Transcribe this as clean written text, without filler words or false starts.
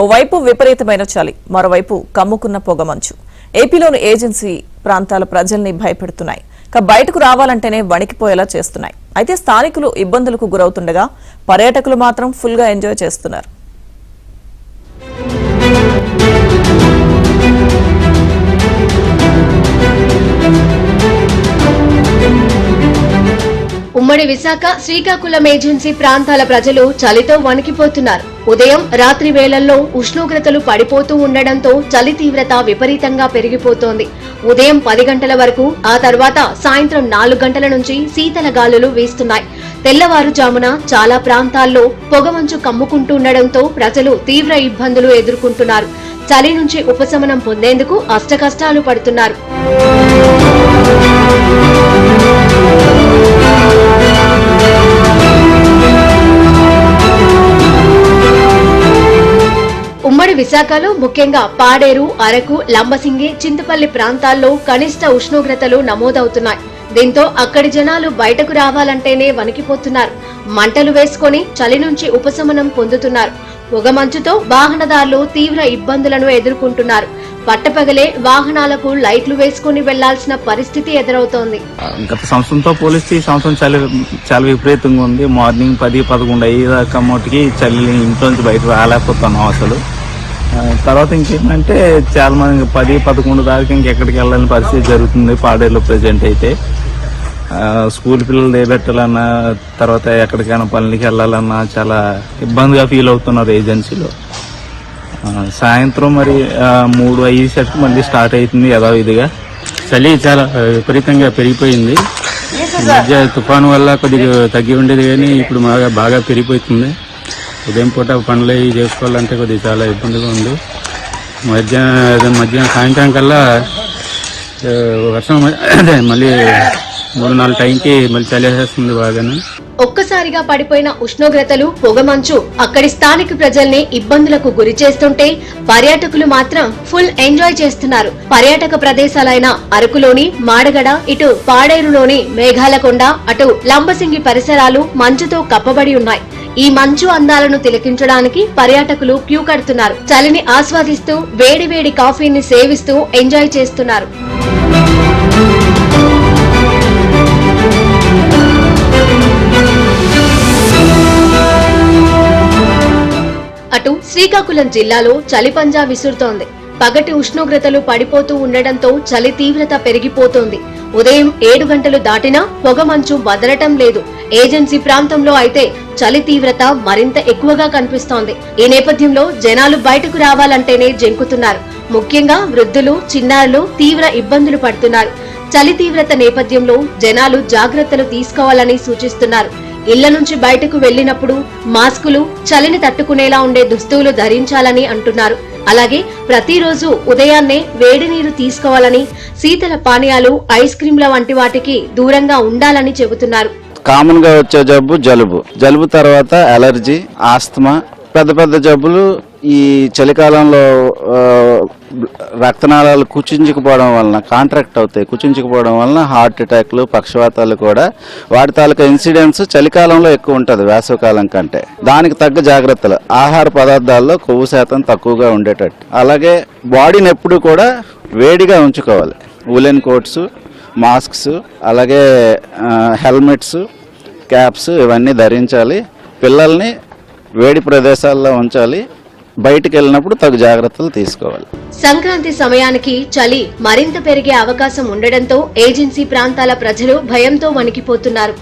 ఓవైపు విపరీతమైన చలి, మరోవైపు కమ్ముకున్న పొగమంచు ఏపీలోని ఏజెన్సీ ప్రాంతాల ప్రజల్ని భయపెడుతున్నాయి. బయటకు రావాలంటేనే వణికిపోయేలా చేస్తున్నాయి. అయితే స్థానికులు ఇబ్బందులకు గురవుతుండగా పర్యాటకులు మాత్రం ఫుల్ గా ఎంజాయ్ చేస్తున్నారు. ఉమ్మడి విశాఖ శ్రీకాకుళం ఏజెన్సీ ప్రాంతాల ప్రజలు చలితో వణికిపోతున్నారు. ఉదయం రాత్రి వేళల్లో ఉష్ణోగ్రతలు పడిపోతూ ఉండడంతో చలి తీవ్రత విపరీతంగా పెరిగిపోతోంది. ఉదయం 10 గంటల వరకు, ఆ తర్వాత సాయంత్రం 4 గంటల నుంచి శీతల గాలులు వీస్తున్నాయి. తెల్లవారుజామున చాలా ప్రాంతాల్లో పొగమంచు కమ్ముకుంటుండడంతో ప్రజలు తీవ్ర ఇబ్బందులు ఎదుర్కొంటున్నారు. చలి నుంచి ఉపశమనం పొందేందుకు అష్టకష్టాలు పడుతున్నారు. ఉమ్మడి విశాఖలో ముఖ్యంగా పాడేరు, అరకు, లంబసింగి, చింతపల్లి ప్రాంతాల్లో కనిష్ట ఉష్ణోగ్రతలు నమోదవుతున్నాయి. దీంతో అక్కడి జనాలు బయటకు రావాలంటేనే వణికిపోతున్నారు. మంటలు వేసుకుని చలి నుంచి ఉపశమనం పొందుతున్నారు. పొగమంచుతో వాహనదారులు తీవ్ర ఇబ్బందులను ఎదుర్కొంటున్నారు. పట్టపగలే వాహనాలకు లైట్లు వేసుకుని వెళ్లాల్సిన పరిస్థితి ఎదురవుతోంది. గత సంవత్సరంతో పోలిస్తే ఈ సంవత్సరం చాలా విపరీతంగా ఉంది. మార్నింగ్ 10-11 అయ్యేదాకా మోటికి చలి ఇంట్లోంచి బయట రాలేకపోతున్నాం అసలు. తర్వాత ఇంకేంటంటే చాలా మంది 10-11 దాకా ఇంకెక్కడికి వెళ్ళాలని పరిస్థితి జరుగుతుంది పాడేరులో ప్రెజెంట్ అయితే. స్కూల్ పిల్లలు దేబెట్టాలన్నా, తర్వాత ఎక్కడికైనా పనులకి వెళ్ళాలన్నా చాలా ఇబ్బందిగా ఫీల్ అవుతున్నారు ఏజెన్సీలో. సాయంత్రం మరి 3 అయ్యేసరికి మళ్ళీ స్టార్ట్ అవుతుంది యథావిధిగా. చలి చాలా విపరీతంగా పెరిగిపోయింది. మధ్య తుఫాను వల్ల కొద్దిగా తగ్గి ఉండేది కానీ ఇప్పుడు బాగా పెరిగిపోతుంది. ఉదయం పూట పనులు చేసుకోవాలంటే కొద్దిగా చాలా ఇబ్బందిగా ఉంది. మధ్యాహ్నం సాయంత్రం కల్లా వర్షం మళ్ళీ 3-4 టైంకి మళ్ళీ చలేసేస్తుంది బాగానే. ఒక్కసారిగా పడిపోయిన ఉష్ణోగ్రతలు, పొగమంచు అక్కడి స్థానిక ప్రజల్ని ఇబ్బందులకు గురి చేస్తుంటే పర్యాటకులు మాత్రం ఫుల్ ఎంజాయ్ చేస్తున్నారు. పర్యాటక ప్రదేశాలైన అరకులోని మాడగడ, ఇటు పాడేరులోని మేఘాలకొండ, అటు లంబసింగి పరిసరాలు మంచుతో కప్పబడి ఉన్నాయి. ఈ మంచు అందాలను తిలకించడానికి పర్యాటకులు క్యూ కడుతున్నారు. చలిని ఆస్వాదిస్తూ వేడివేడి కాఫీని సేవిస్తూ ఎంజాయ్ చేస్తున్నారు. అటు శ్రీకాకుళం జిల్లాలో చలి పంజా విసురుతోంది. పగటి ఉష్ణోగ్రతలు పడిపోతూ ఉండడంతో చలి తీవ్రత పెరిగిపోతోంది. ఉదయం 7 గంటలు దాటినా పొగమంచు వదలటం లేదు. ఏజెన్సీ ప్రాంతంలో అయితే చలి తీవ్రత మరింత ఎక్కువగా కనిపిస్తోంది. ఈ నేపథ్యంలో జనాలు బయటకు రావాలంటేనే జంకుతున్నారు. ముఖ్యంగా వృద్ధులు, చిన్నారులు తీవ్ర ఇబ్బందులు పడుతున్నారు. చలి తీవ్రత నేపథ్యంలో జనాలు జాగ్రత్తలు తీసుకోవాలని సూచిస్తున్నారు. ఇళ్ల నుంచి బయటకు వెళ్లినప్పుడు మాస్కులు, చలిని తట్టుకునేలా ఉండే దుస్తువులు ధరించాలని అంటున్నారు. అలాగే ప్రతిరోజు ఉదయాన్నే వేడి నీరు తీసుకోవాలని, శీతల పానీయాలు, ఐస్ క్రీంల వంటి వాటికి దూరంగా ఉండాలని చెబుతున్నారు. కామన్ గా వచ్చే జలుబు తర్వాత అలర్జీ, ఆస్తమా, పెద్ద జబ్బులు ఈ చలికాలంలో రక్తనాళాలు కుచించుకుపోవడం వలన కాంట్రాక్ట్ అవుతాయి. కుచించుకుపోవడం వలన హార్ట్ అటాక్లు, పక్షవాతాలు కూడా వాటి తాలూకా ఇన్సిడెన్స్ చలికాలంలో ఎక్కువ ఉంటుంది వేసవికాలం కంటే. దానికి తగ్గ జాగ్రత్తలు, ఆహార పదార్థాల్లో కొవ్వు శాతం తక్కువగా ఉండేటట్టు, అలాగే బాడీని ఎప్పుడు కూడా వేడిగా ఉంచుకోవాలి. ఉలెన్ కోట్స్, మాస్క్స్, అలాగే హెల్మెట్స్, క్యాప్స్ ఇవన్నీ ధరించాలి. పిల్లల్ని వేడి ప్రదేశాల్లో ఉంచాలి. బయటికి వెళ్ళినప్పుడు తగు జాగ్రత్తలు తీసుకోవాలి. సంక్రాంతి సమయానికి చలి మరింత పెరిగే అవకాశం ఉండడంతో ఏజెన్సీ ప్రాంతాల ప్రజలు భయంతో వణికిపోతున్నారు.